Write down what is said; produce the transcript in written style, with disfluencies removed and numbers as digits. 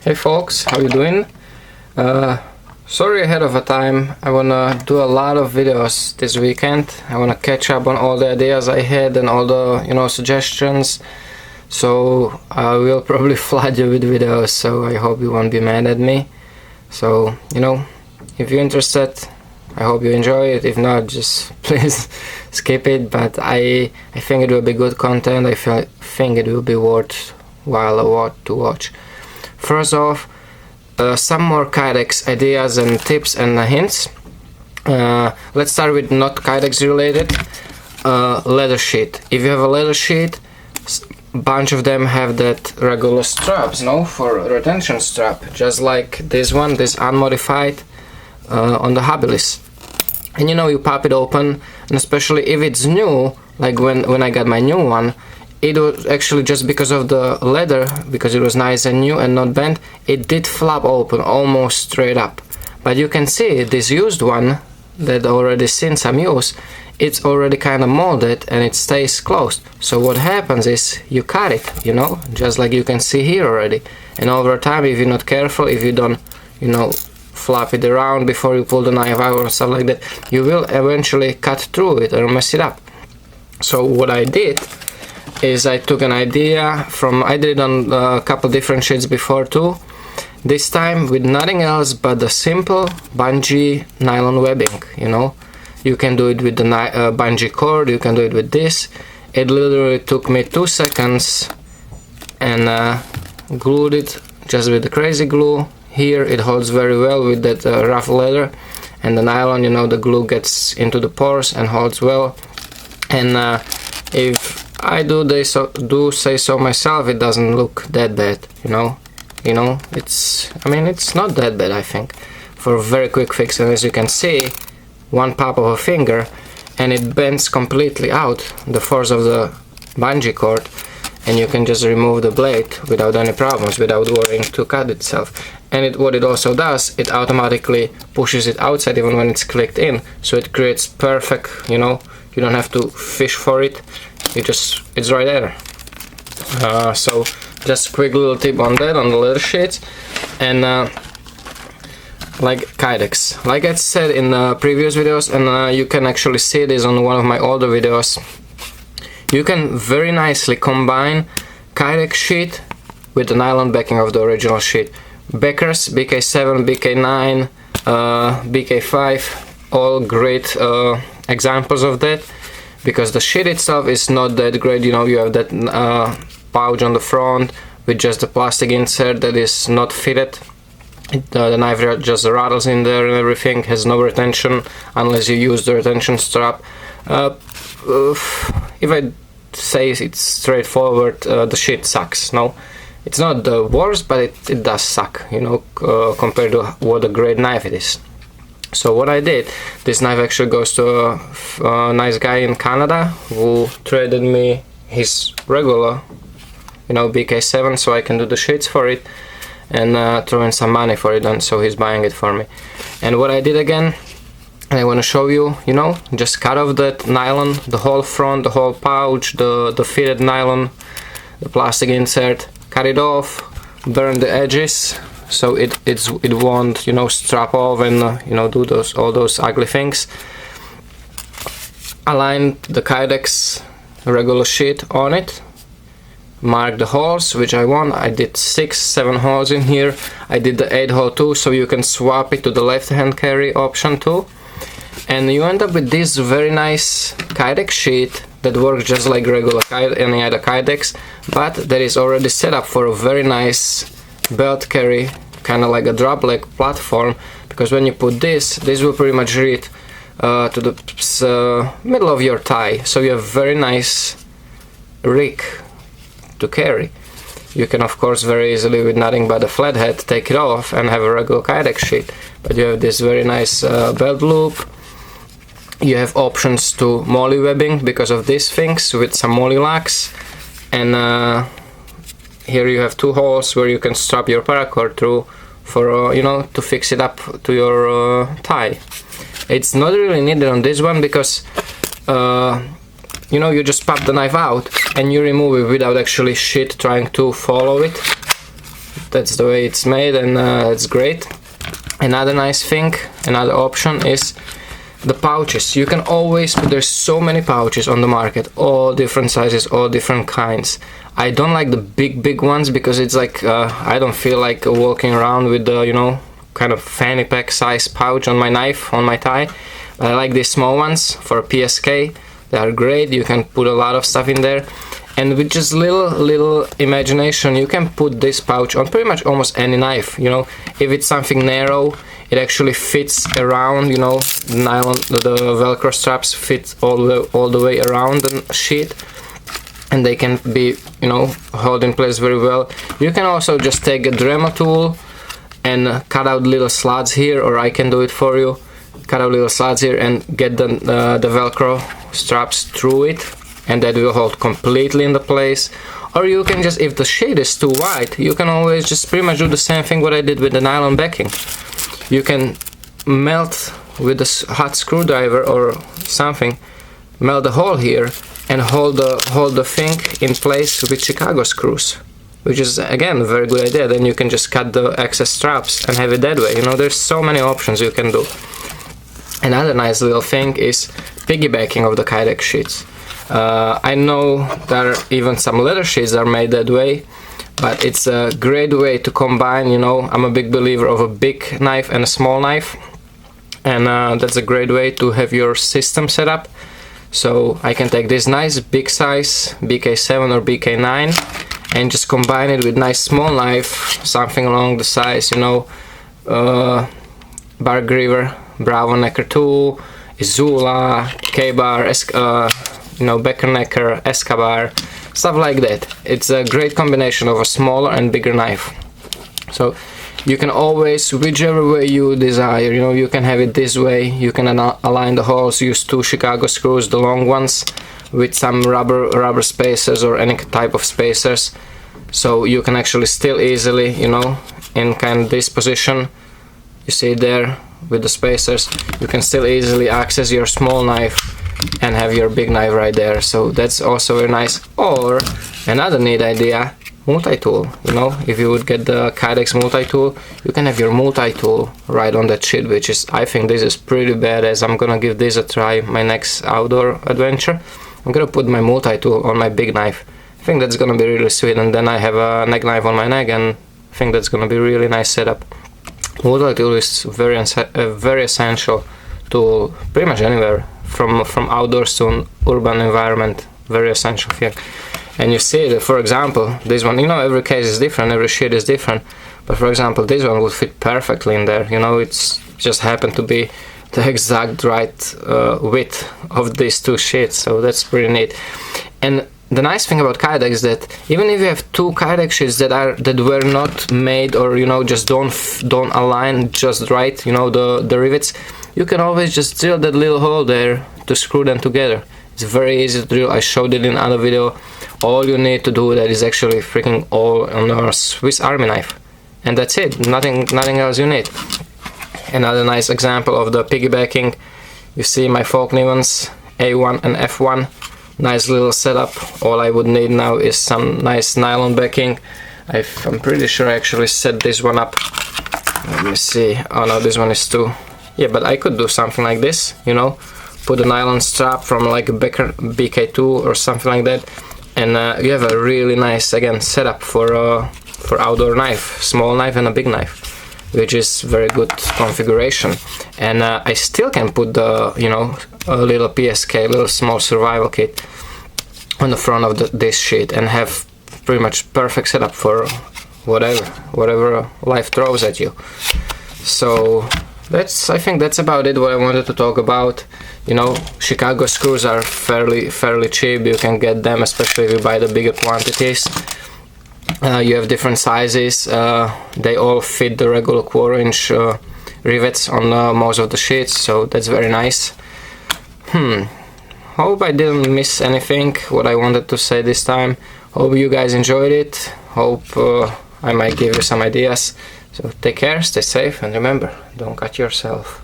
Hey folks, how you doing? Sorry ahead of a time. I wanna do a lot of videos this weekend. I wanna catch up on all the ideas I had and all the suggestions. So I will probably flood you with videos, so I hope you won't be mad at me. So if you're interested, I hope you enjoy it. If not, just please skip it. But I think it will be good content. I think it will be worthwhile to watch. First off, some more Kydex ideas and tips and hints. Let's start with not Kydex related. Leather sheet. If you have a leather sheet, bunch of them have that regular straps, for retention strap, just like this one, this unmodified on the Habilis. And you pop it open, and especially if it's new, like when I got my new one, it was actually just because of the leather, because it was nice and new and not bent, it did flap open almost straight up. But you can see this used one that already seen some use, it's already kind of molded and it stays closed. So what happens is you cut it, just like you can see here already. And over time, if you're not careful, if you don't, flap it around before you pull the knife out or stuff like that, you will eventually cut through it or mess it up. So what I did is I took an idea I did it on a couple different sheets before too. This time with nothing else but the simple bungee nylon webbing. You can do it with the bungee cord, you can do it with this. It literally took me 2 seconds and glued it just with the crazy glue. Here it holds very well with that rough leather, and the nylon, the glue gets into the pores and holds well. And if I do say so myself, it doesn't look that bad, it's not that bad, I think, for a very quick fix. And as you can see, one pop of a finger and it bends completely out the force of the bungee cord, and you can just remove the blade without any problems, without worrying to cut itself. And what it also does, it automatically pushes it outside even when it's clicked in, so it creates perfect, you don't have to fish for it. It's right there. So just quick little tip on that, on the leather sheets. And like Kydex, like I said in previous videos, and you can actually see this on one of my older videos, you can very nicely combine Kydex sheet with the nylon backing of the original sheet. Backers, BK7, BK9, BK5, all great examples of that, because the sheet itself is not that great. You have that pouch on the front with just the plastic insert that is not fitted. The knife just rattles in there and everything, has no retention unless you use the retention strap. If I say it's straightforward, the sheet sucks. It's not the worst, but it does suck, compared to what a great knife it is. So what I did, this knife actually goes to a nice guy in Canada who traded me his regular, BK7, so I can do the sheets for it and throw in some money for it, and so he's buying it for me. And what I did again, and I want to show you, just cut off that nylon, the whole front, the whole pouch, the fitted nylon, the plastic insert, cut it off, burn the edges, so it won't strap off and do all those ugly things. Align the Kydex regular sheet on it, mark the holes which I want. I did 6-7 holes in here. I did the 8 hole too, so you can swap it to the left hand carry option too, and you end up with this very nice Kydex sheet that works just like regular any other Kydex, but that is already set up for a very nice belt carry, kind of like a drop leg platform, because when you put this will pretty much reach to the middle of your thigh, so you have very nice rig to carry. You can of course very easily, with nothing but a flat head, take it off and have a regular Kydex sheet, but you have this very nice belt loop. You have options to molly webbing because of these things with some molly locks, and here you have 2 holes where you can strap your paracord through for to fix it up to your thigh. It's not really needed on this one because you just pop the knife out and you remove it without actually trying to follow it. that's the way it's made, and it's great. Another nice thing, another option is the pouches. You can always put, there's so many pouches on the market, all different sizes, all different kinds. I don't like the big ones because it's like I don't feel like walking around with the, you know, kind of fanny pack size pouch on my knife, on my thigh. But I like these small ones for PSK. They are great. You can put a lot of stuff in there, and with just little imagination you can put this pouch on pretty much almost any knife. You know, if it's something narrow, it actually fits around, you know, the nylon, the velcro straps fit all the way around the sheet, and they can be, you know, held in place very well. You can also just take a Dremel tool and cut out little slots here, or I can do it for you. Cut out little slots here and get the velcro straps through it, and that will hold completely into place. Or you can just, if the sheet is too wide, you can always just pretty much do the same thing what I did with the nylon backing. You can melt with a hot screwdriver or something, melt the hole here and hold the thing in place with Chicago screws, which is again a very good idea. Then you can just cut the excess straps and have it that way. You know, there's so many options you can do. Another nice little thing is piggybacking of the Kydex sheets. I know there are even some leather sheets that are made that way, but it's a great way to combine. You know, I'm a big believer of a big knife and a small knife, and that's a great way to have your system set up. So I can take this nice big size BK7 or BK9 and just combine it with nice small knife, something along the size, you know, Bar Griever, Bravo Necker 2, Izula, K-Bar, you know, Becker Necker, Escobar, stuff like that. It's a great combination of a smaller and bigger knife. So you can always, whichever way you desire, you know, you can have it this way. You can align the holes, use 2 Chicago screws, the long ones, with some rubber spacers or any type of spacers. So you can actually still easily, you know, in kind of this position, you see there with the spacers, you can still easily access your small knife and have your big knife right there. So that's also very nice. Or another neat idea, multi-tool. You know, if you would get the Kydex multi-tool, you can have your multi-tool right on that sheet, which is, I think this is pretty badass. I'm gonna give this a try my next outdoor adventure. I'm gonna put my multi-tool on my big knife. I think that's gonna be really sweet, and then I have a neck knife on my neck, and I think that's gonna be really nice setup. Multi-tool is very essential tool pretty much anywhere, from outdoors to an urban environment. Very essential thing. And you see that, for example, this one, you know, every case is different, every sheet is different, but for example this one would fit perfectly in there. You know, it's just happened to be the exact right width of these 2 sheets, so that's pretty neat. And the nice thing about Kydex is that even if you have 2 Kydex sheets that were not made, or, you know, just don't align just right, you know, the rivets, you can always just drill that little hole there to screw them together. It's very easy to drill. I showed it in another video. All you need to do that is actually freaking all on a Swiss Army knife, and that's it. Nothing else you need. Another nice example of the piggybacking. You see my Falkner ones, A1 and F1. Nice little setup. All I would need now is some nice nylon backing. I'm pretty sure I actually set this one up. Let me see. Oh no, this one is too. Yeah, but I could do something like this, you know, put a nylon strap from like a Becker BK2 or something like that, and you have a really nice, again, setup for outdoor knife, small knife and a big knife, which is very good configuration. And I still can put the, you know, a little PSK, little small survival kit on the front of this sheet and have pretty much perfect setup for whatever life throws at you. So I think that's about it what I wanted to talk about. You know, Chicago screws are fairly cheap. You can get them, especially if you buy the bigger quantities. You have different sizes. They all fit the regular 1/4-inch rivets on most of the sheets, so that's very nice. Hope I didn't miss anything what I wanted to say this time. Hope you guys enjoyed it. Hope I might give you some ideas. So take care, stay safe, and remember, don't cut yourself.